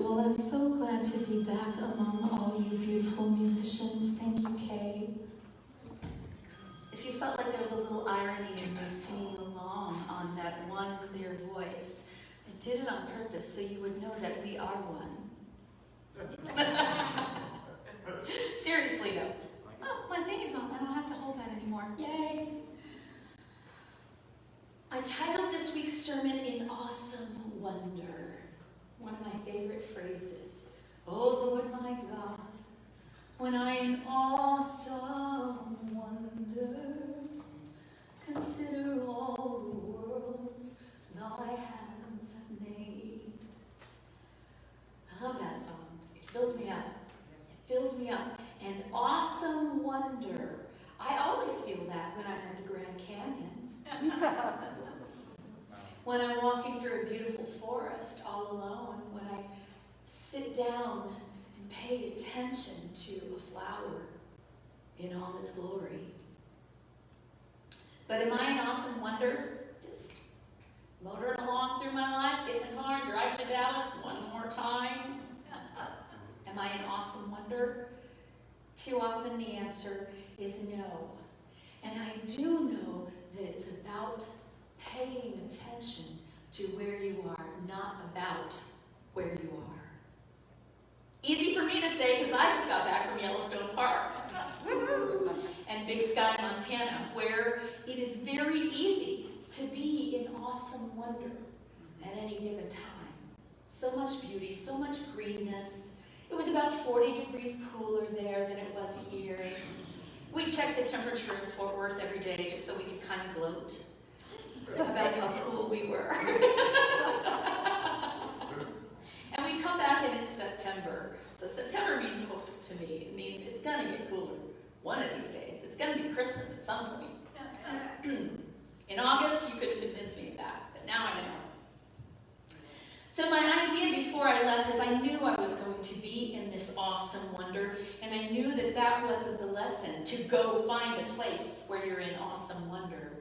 Well, I'm so glad to be back among all you beautiful musicians. Thank you, Kay. If you felt like there was a little irony in me singing along on that one clear voice, I did it on purpose so you would know that we are one. Seriously though. Oh, my thing is on. I don't have to hold that anymore. Yay! I titled this week's sermon in Awesome Wonder. One of my favorite phrases. Oh Lord my God, when I in awesome wonder consider all the worlds thy hands have made. I love that song. It fills me up. It fills me up. And awesome wonder. I always feel that when I'm at the Grand Canyon. When I'm walking through a beautiful forest all alone, when I sit down and pay attention to a flower in all its glory. But am I in awesome wonder? Just motoring along through my life, getting in the car, driving to Dallas one more time? Am I in awesome wonder? Too often the answer is no. And I do know that it's about paying attention to where you are, not about where you are. Easy for me to say because I just got back from Yellowstone Park and Big Sky, Montana, where it is very easy to be in awesome wonder at any given time. So much beauty, so much greenness. It was about 40 degrees cooler there than it was here. We checked the temperature in Fort Worth every day just so we could kind of gloat about how cool we were. And we come back and it's September. So September means hope to me. It means it's going to get cooler one of these days. It's going to be Christmas at some point. In August, you couldn't convince me of that, but now I know. So my idea before I left is I knew I was going to be in this awesome wonder, and I knew that that wasn't the lesson, to go find a place where you're in awesome wonder,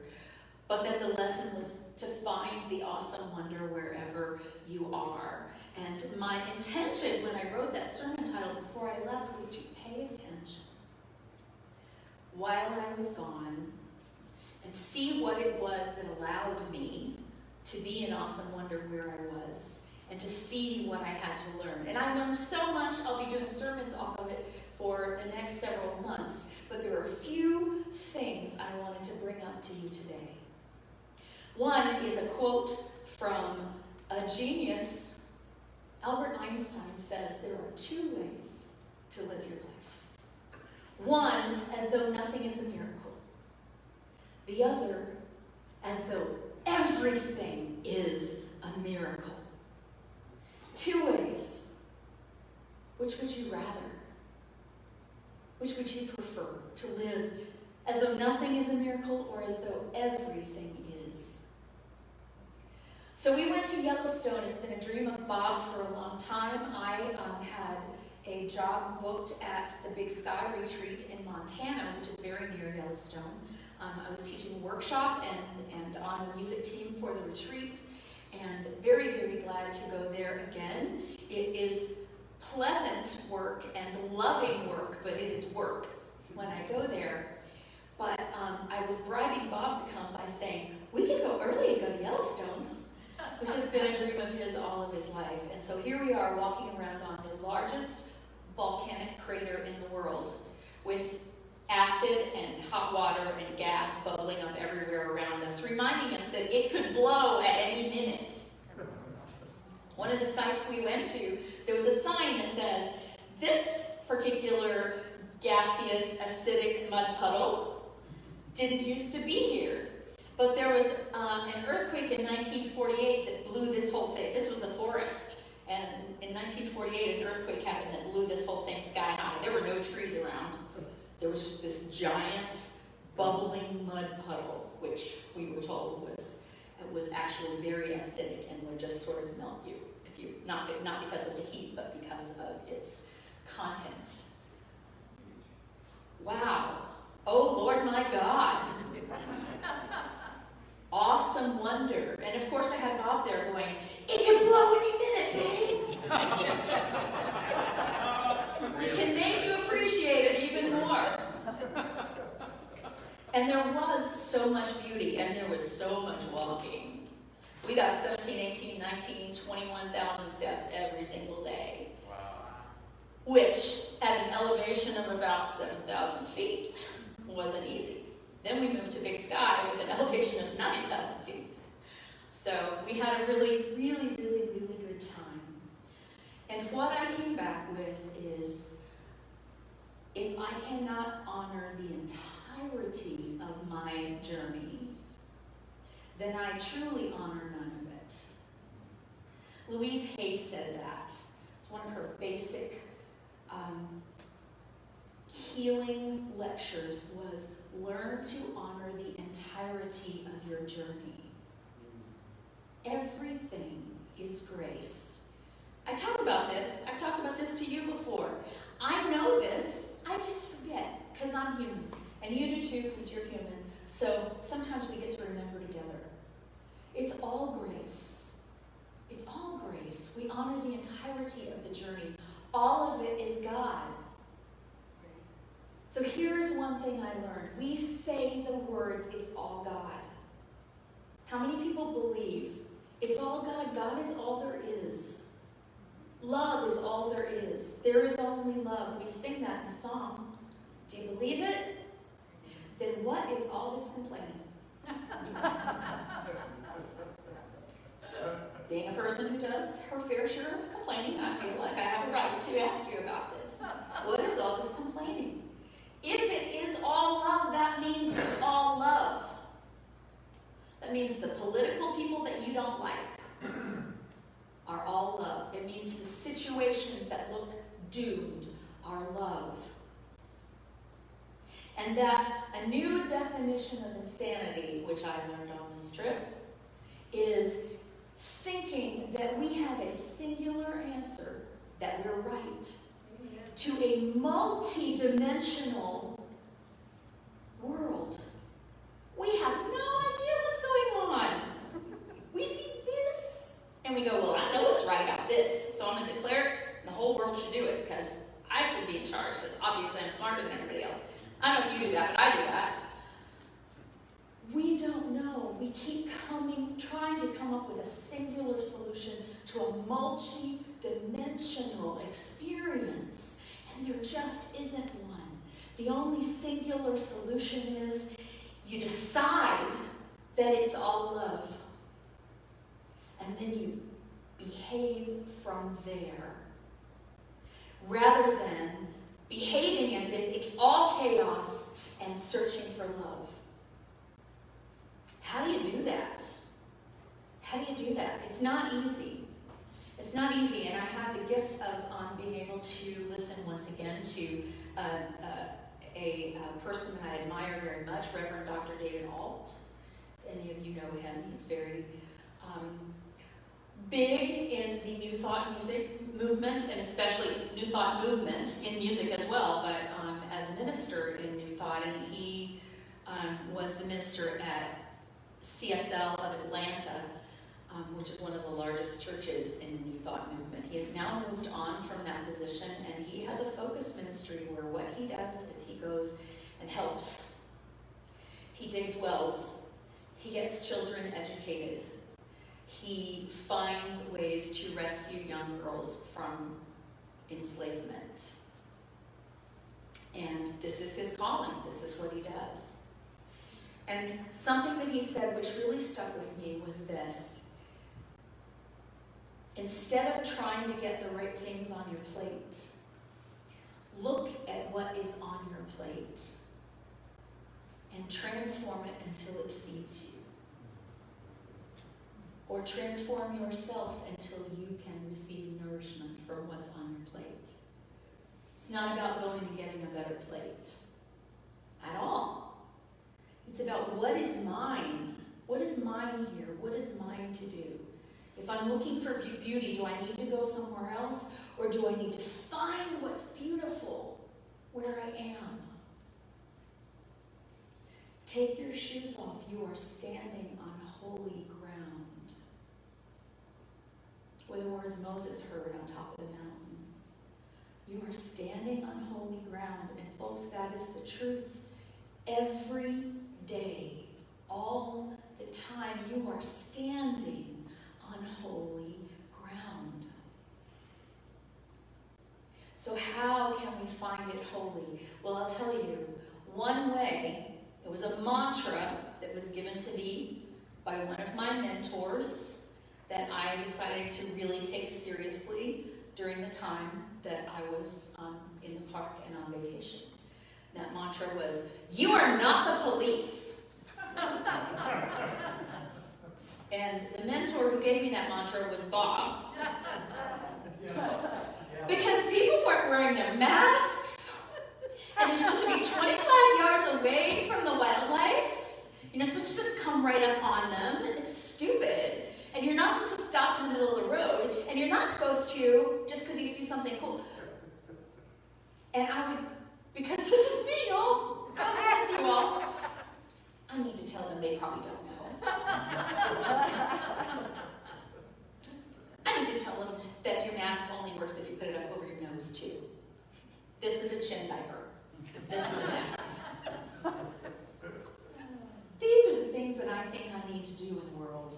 but that the lesson was to find the awesome wonder wherever you are. And my intention when I wrote that sermon title before I left was to pay attention while I was gone and see what it was that allowed me to be in awesome wonder where I was, and to see what I had to learn. And I learned so much. I'll be doing sermons off of it for the next several months, but there are a few things I wanted to bring up to you today. One is a quote from a genius. Albert Einstein says there are two ways to live your life. One, as though nothing is a miracle. The other, as though everything is a miracle. Two ways. Which would you rather? Which would you prefer? To live as though nothing is a miracle or as though everything is? So we went to Yellowstone. It's been a dream of Bob's for a long time. I had a job booked at the Big Sky Retreat in Montana, which is very near Yellowstone. I was teaching a workshop and on the music team for the retreat, and very, very glad to go there again. It is pleasant work and loving work, but it is work when I go there. But I was bribing Bob to come by saying, we could go early and go to Yellowstone, which has been a dream of his all of his life. And so here we are walking around on the largest volcanic crater in the world with acid and hot water and gas bubbling up everywhere around us, reminding us that it could blow at any minute. One of the sites we went to, there was a sign that says, this particular gaseous acidic mud puddle didn't used to be here. But there was an earthquake in 1948 that blew this whole thing. This was a forest. And in 1948, an earthquake happened that blew this whole thing sky high. There were no trees around. There was just this giant bubbling mud puddle, which we were told was actually very acidic and would just sort of melt you, if you not because of the heat, but because of its content. Wow. Oh, Lord my God. Awesome wonder. And of course I had Bob there going, it could blow any minute, babe. which can make you appreciate it even more. And there was so much beauty, and there was so much walking. We got 17, 18, 19, 21,000 steps every single day. Wow. Which, at an elevation of about 7,000 feet, wasn't easy. Then we moved to Big Sky with an elevation of 9,000 feet. So we had a really, really, really, really good time. And what I came back with is, if I cannot honor the entirety of my journey, then I truly honor none of it. Louise Hay said that. It's one of her basic healing lectures was, learn to honor the entirety of your journey. Everything is grace. I talk about this. I've talked about this to you before. I know this. I just forget because I'm human. And you do too because you're human. So sometimes we get to remember together. It's all grace. It's all grace. We honor the entirety of the journey. All of it is God. So here's one thing I learned. We say the words, it's all God. How many people believe it's all God? God is all there is. Love is all there is. There is only love. We sing that in a song. Do you believe it? Then what is all this complaining? Being a person who does her fair share of complaining, I feel like I have a right to ask you about this. What is all this complaining? If it is all love, that means it's all love. That means the political people that you don't like are all love. It means the situations that look doomed are love. And that a new definition of insanity, which I learned on the strip, is thinking that we have a singular answer, that we're right, to a multi-dimensional world. We have no idea what's going on. We see this, and we go, well, I know what's right about this, so I'm going to declare it. The whole world should do it, because I should be in charge, because obviously I'm smarter than everybody else. I don't know if you do that, but I do that. We don't know. We keep trying to come up with a singular solution to a multi-dimensional experience, and there just isn't one. The only singular solution is you decide that it's all love, and then you behave from there, rather than behaving as if it's all chaos and searching for love. How do you do that? How do you do that? It's not easy. It's not easy, and I had the gift of being able to listen once again to a person that I admire very much, Rev Dr David Alt. If any of you know him, he's very big in the New Thought music movement, and especially New Thought movement in music as well, but as a minister in New Thought, and he was the minister at CSL of Atlanta, which is one of the largest churches in the New Thought movement. He has now moved on from that position, and he has a focus ministry where what he does is he goes and helps. He digs wells. He gets children educated. He finds ways to rescue young girls from enslavement. And this is his calling. This is what he does. And something that he said which really stuck with me was this. Instead of trying to get the right things on your plate, look at what is on your plate and transform it until it feeds you. Or transform yourself until you can receive nourishment from what's on your plate. It's not about going and getting a better plate at all. It's about what is mine. What is mine here? What is mine to do? If I'm looking for beauty, do I need to go somewhere else? Or do I need to find what's beautiful where I am? Take your shoes off. You are standing on holy ground. were the words Moses heard on top of the mountain. You are standing on holy ground. And folks, that is the truth. Every day, all the time, you are standing on holy ground. So how can we find it holy? Well, I'll tell you, one way, it was a mantra that was given to me by one of my mentors that I decided to really take seriously during the time that I was in the park and on vacation. That mantra was, you are not the police. And the mentor who gave me that mantra was Bob. Because people weren't wearing their masks, and you're supposed to be 25 yards away from the wildlife. You're not supposed to just come right up on them. It's stupid. And you're not supposed to stop in the middle of the road, and you're not supposed to, just because you see something cool. And I would, because this is me, y'all. God bless you all. I need to tell them they probably don't know. I need to tell them that your mask only works if you put it up over your nose, too. This is a chin diaper. This is a mask. These are the things that I think I need to do in the world.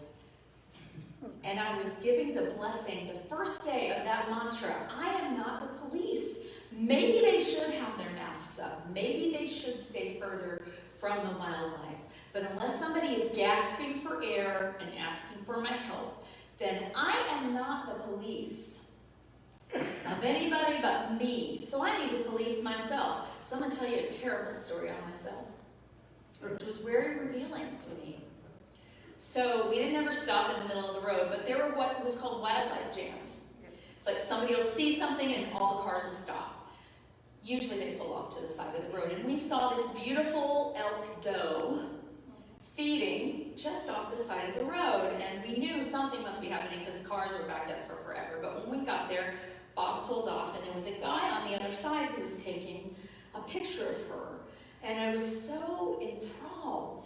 And I was giving the blessing the first day of that mantra. I am not the police. Maybe they should have their masks up. Maybe they should stay further from the wildlife. But unless somebody is gasping for air and asking for my help, then I am not the police of anybody but me. So I need to police myself. So I'm going to tell you a terrible story on myself. It was very revealing to me. So we didn't ever stop in the middle of the road, but there were what was called wildlife jams. Like somebody will see something and all the cars will stop. Usually they pull off to the side of the road. And we saw this beautiful elk doe feeding just off the side of the road. And we knew something must be happening because cars were backed up for forever. But when we got there, Bob pulled off and there was a guy on the other side who was taking a picture of her. And I was so enthralled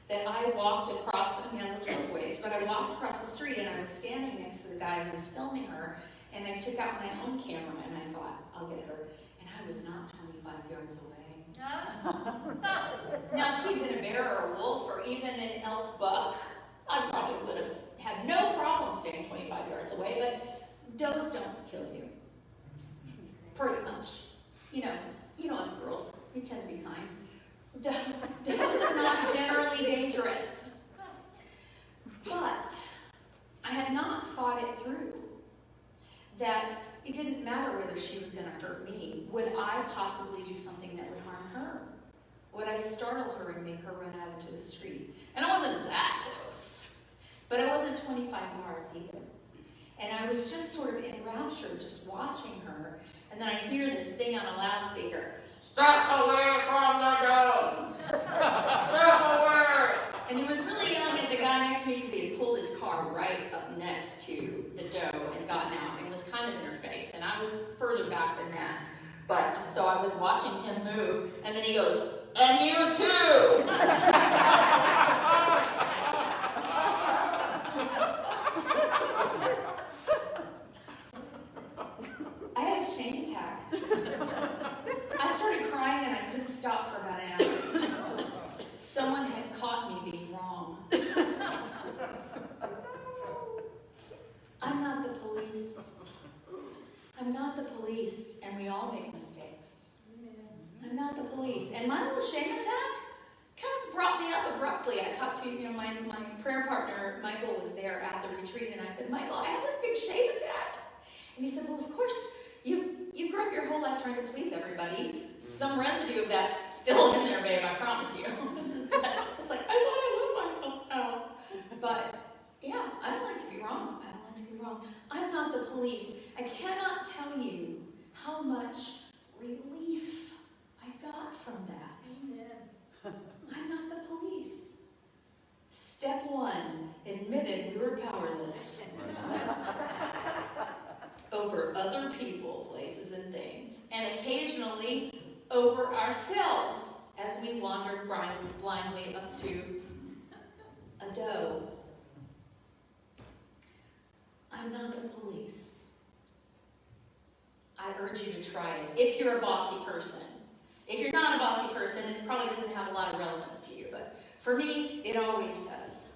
that I walked across, I looked both ways, but I walked across the street and I was standing next to the guy who was filming her, and I took out my own camera and I thought, I'll get her. And I was not 25 yards away. Now, if she'd been a bear or a wolf or even an elk buck, I probably would have had no problem staying 25 yards away, but does don't kill you. Pretty much. You know us girls, we tend to be kind. Does are not generally dangerous. But I had not thought it through. That it didn't matter whether she was going to hurt me. Would I possibly do something that would harm her? Would I startle her and make her run out into the street? And I wasn't that close. But I wasn't 25 yards either. And I was just sort of enraptured just watching her. And then I hear this thing on a loudspeaker. Step away from the doe! Step away! And he was really yelling at the guy next to me because he had pulled his car right up next to the doe and gotten out and was kind of in her face. And I was further back than that. But so I was watching him move, and then he goes, and you too! I had a shame attack. I started crying and I couldn't stop for about an hour. Someone had caught me being wrong. I'm not the police. I'm not the police, and we all make mistakes. I'm not the police. And my little shame attack kind of brought me up abruptly. I talked to, my prayer partner, Michael, was there at the retreat, and I said, Michael, I have this big shame attack. And he said, well, of course, you grew up your whole life trying to please everybody. Some residue of that's still in there, babe, I promise you. it's like, I thought I loved myself now. But, yeah, I don't like to be wrong. I don't like to be wrong. I'm not the police. I cannot tell you how much relief I got from that. Amen. I'm not the police. Step one, admitted we were powerless over other people, places, and things, and occasionally over ourselves as we wandered blindly up to a doe. I I'm not the police. I urge you to try it if you're a bossy person. If you're not a bossy person, it probably doesn't have a lot of relevance to you, but for me, it always does.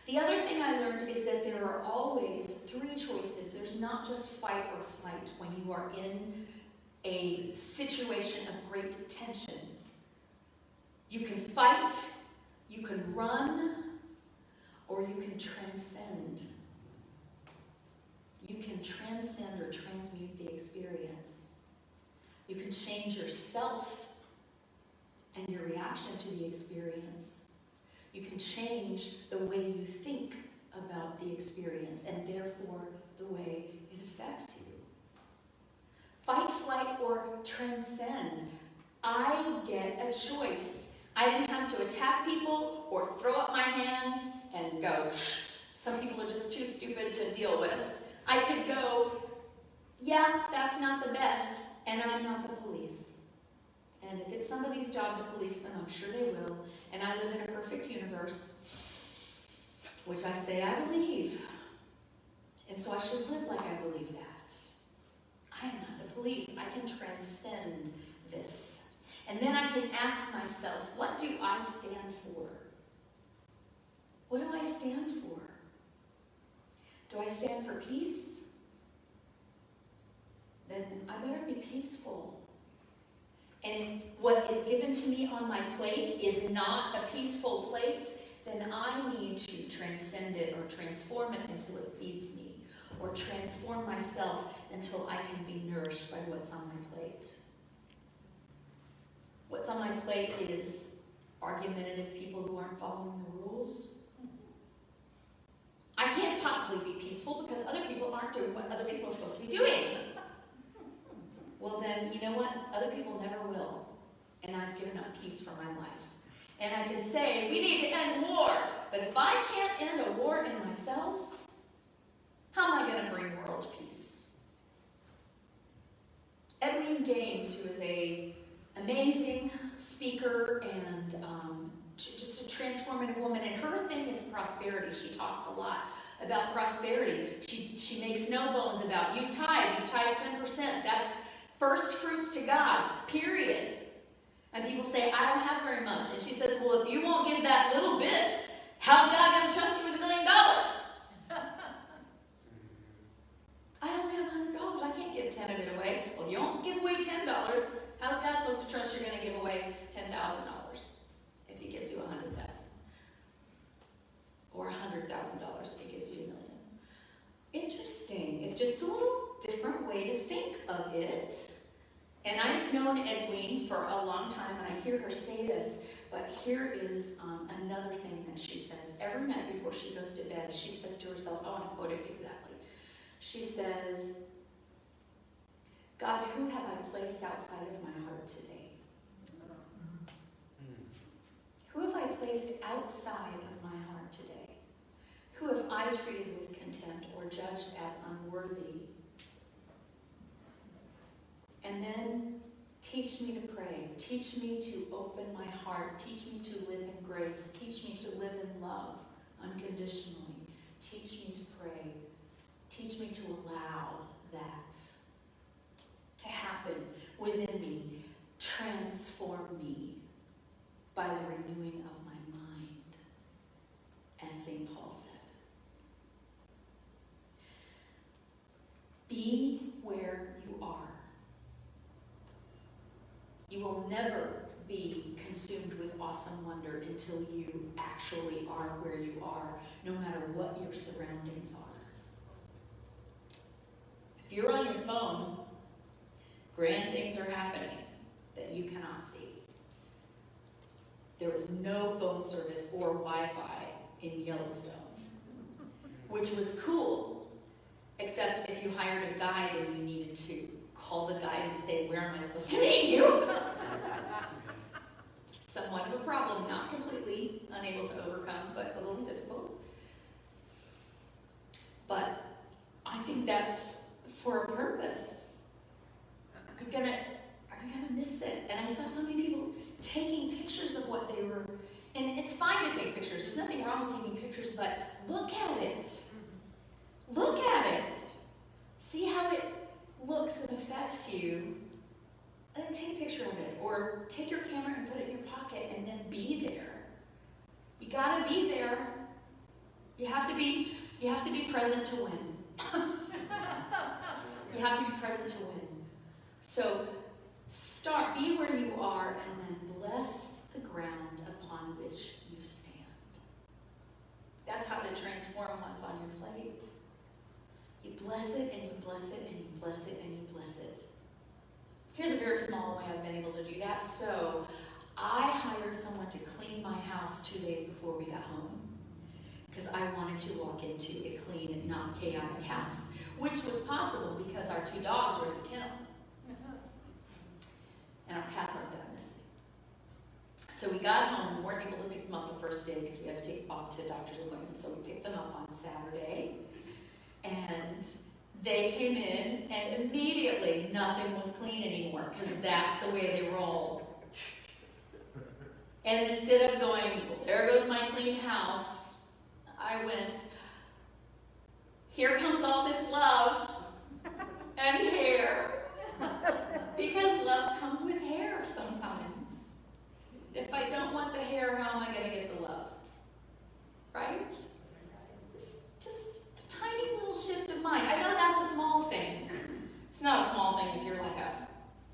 The other thing I learned is that there are always three choices. There's not just fight or flight when you are in a situation of great tension. You can fight, you can run, or you can transcend. You can transcend or transmute the experience. You can change yourself and your reaction to the experience. You can change the way you think about the experience and therefore the way it affects you. Fight, flight, or transcend. I get a choice. I didn't have to attack people or throw up my hands and go, some people are just too stupid to deal with. I could go, yeah, that's not the best, and I'm not the police. And if it's somebody's job to police them, I'm sure they will. And I live in a perfect universe, which I say I believe. And so I should live like I believe that. I am not the police. I can transcend this. And then I can ask myself, what do I stand for? What do I stand for? Do I stand for peace? Then I better be peaceful. And if what is given to me on my plate is not a peaceful plate, then I need to transcend it or transform it until it feeds me, or transform myself until I can be nourished by what's on my plate. What's on my plate is argumentative people who aren't following the rules. I can't possibly be peaceful because other people aren't doing what other people are supposed to be doing. Well then, you know what? Other people never will. And I've given up peace for my life. And I can say, we need to end war. But if I can't end a war in myself, how am I going to bring world peace? Edwene Gaines, who is an amazing speaker and just a transformative woman, and her thing is prosperity. She talks a lot about prosperity. She makes no bones about, you tithe 10%. That's first fruits to God, period. And people say, I don't have very much. And she says, well, if you won't give that little bit, how's God going to trust you with $1 million? I only have $100. I can't give 10 of it away. Well, if you won't give away $10, how's God supposed to trust you're going to give away $10,000 if he gives you $100,000? Or $100,000 if he gives you $1 million? Interesting. It's just a little different way to think of it. And I've known Edwene for a long time, and I hear her say this, but here is another thing that she says. Every night before she goes to bed, she says to herself, I want to quote it exactly. She says, God, who have I placed outside of my heart today? Who have I placed outside of my heart today? Who have I treated with contempt or judged as unworthy? And then teach me to pray. Teach me to open my heart. Teach me to live in grace. Teach me to live in love unconditionally. Teach me to pray. Teach me to allow that to happen within me. Transform me by the renewing of my mind, as St. Paul said. Be where you are. You will never be consumed with awesome wonder until you actually are where you are, no matter what your surroundings are. If you're on your phone, grand things are happening that you cannot see. There was no phone service or Wi-Fi in Yellowstone, which was cool, except if you hired a guide and you needed to call the guide and say, where am I supposed to meet you? Somewhat of a problem, not completely unable to overcome, but a little difficult. But I think that's for a purpose. Are you gonna miss it? And I saw so many people taking pictures of what they were, and it's fine to take pictures. There's nothing wrong with taking pictures, but look at it. gotta be there. You have to be present to win. You have to be present to win. So be where you are and then bless the ground upon which you stand. That's how to transform what's on your plate. You bless it and you bless it and you bless it and you bless it. Here's a very small way I've been able to do that. So I hired someone to clean my house 2 days before we got home because I wanted to walk into a clean and not chaotic house, which was possible because our 2 dogs were at the kennel. And our cats aren't that messy. So we got home, we weren't able to pick them up the first day because we had to take Bob to a doctor's appointment. So we picked them up on Saturday. And they came in, and immediately nothing was clean anymore because that's the way they roll. And instead of going, well, there goes my clean house, I went, here comes all this love and hair. Because love comes with hair sometimes. If I don't want the hair, how am I going to get the love? Right? It's just a tiny little shift of mind. I know that's a small thing. It's not a small thing if you're like a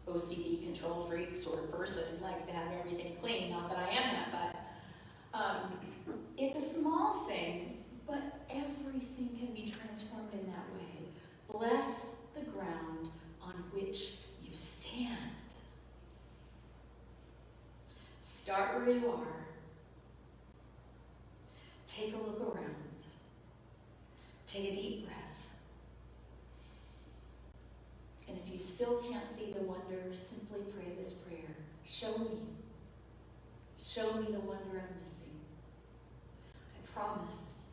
OCD control freak sort of person who likes to have everything clean. Not that I am that, but it's a small thing, but everything can be transformed in that way. Bless the ground on which you stand. Start where you are. Take a look around. Take a deep breath. And if you still can't see the wonder, simply pray this prayer. Show me. Show me the wonder I'm missing. I promise,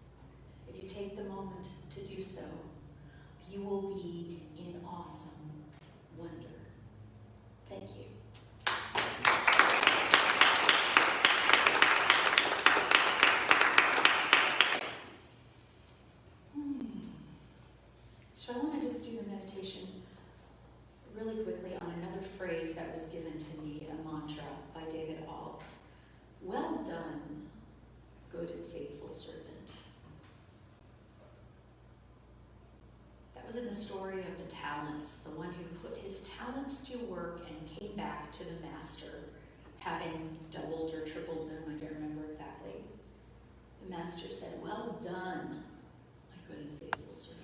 if you take the moment to do so, you will be in awesome wonder. Thank you. So I want to just do the meditation really quickly on another phrase that was given to me, a mantra by David Alt. Well done, good and faithful servant. That was in the story of the talents, the one who put his talents to work and came back to the master, having doubled or tripled them, I can't remember exactly. The master said, well done, my good and faithful servant.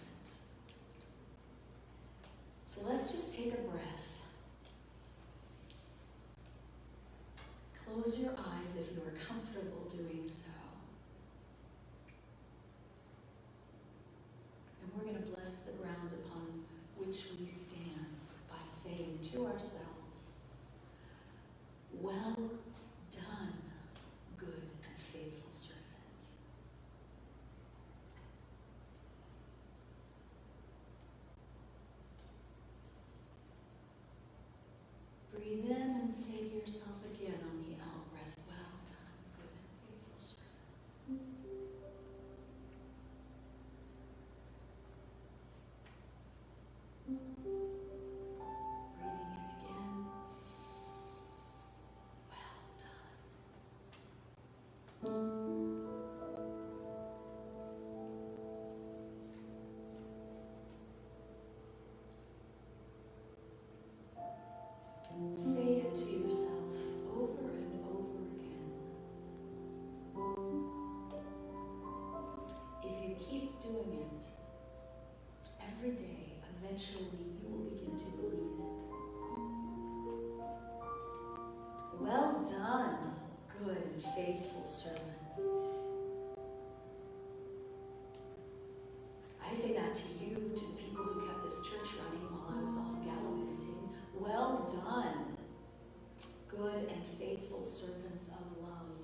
So let's just take a breath. Close your eyes if you are comfortable doing so. And we're going to bless the ground upon which we stand by saying to ourselves, well done, good and faithful servant. Breathe in and say to yourself again on the out breath, well done, good and faithful servant. Breathing in again. Well done. Say it to yourself over and over again. If you keep doing it every day, eventually you will begin to believe it. Well done, good and faithful servant. I say that to you, to the people who kept this church running while I was off gallivanting. Well done, good and faithful servants of love.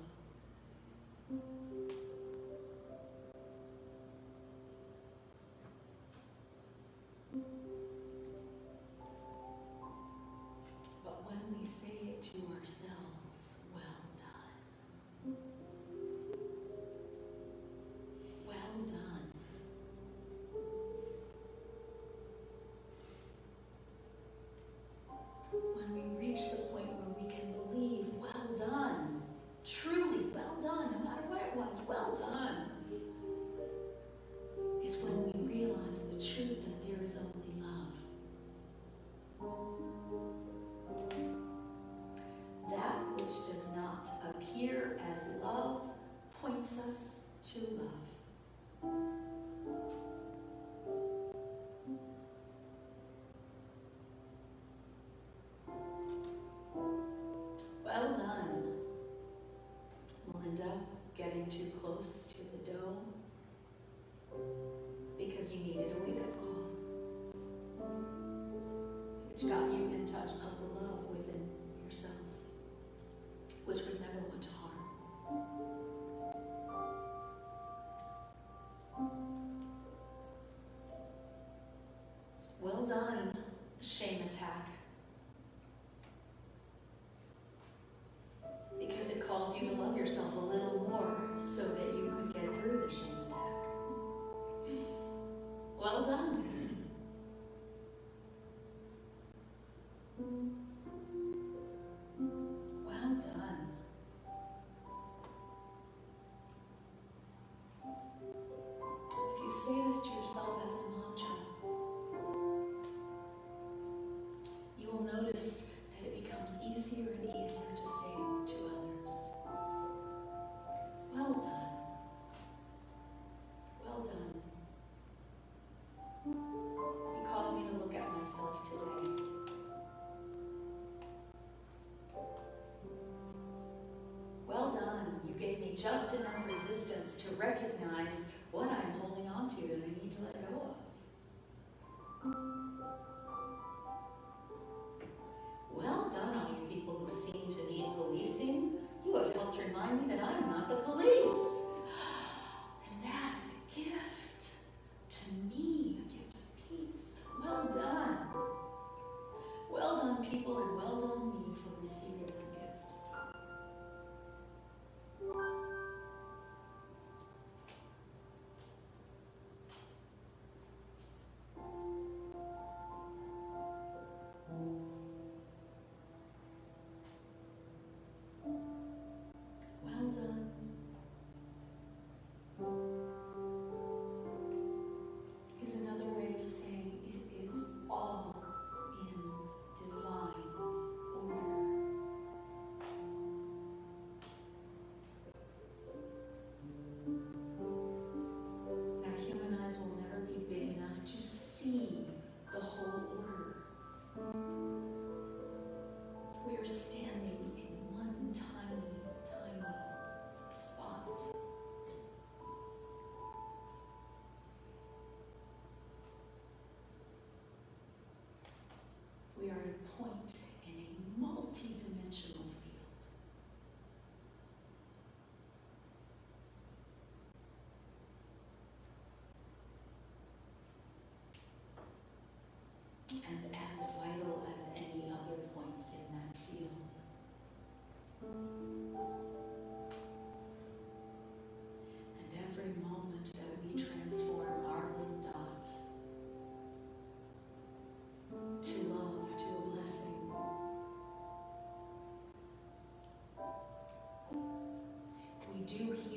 But when we say it to ourselves, well done. Well done. When we reach the point where we can believe, well done, truly well done, no matter what it was, which got you in touch of the love within yourself, which would never want to harm. Well done, shame attack. Because it called you to love yourself a little more so that you could get through the shame attack. Well done. Well done. If you say this to yourself as a mantra, you will notice that it becomes easier and easier to say to others. Well done. Well done. You caused me to look at myself today. Well done. You gave me just enough resistance to recognize what I'm holding on to that I need to let go of. Well done, all you people who seem to need policing. You have helped remind me that I'm not the police. And that is a gift to me, a gift of peace. Well done. Well done, people, and well done me for receiving that gift. Well done. Is another way of saying it is all in divine order. Our human eyes will never be big enough to see the whole order. We are standing in one tiny, tiny spot. We are a point in a multi-dimensional field. And as vital as any other point in that field. And every moment that we transform our little dot to love, to a blessing, we do heal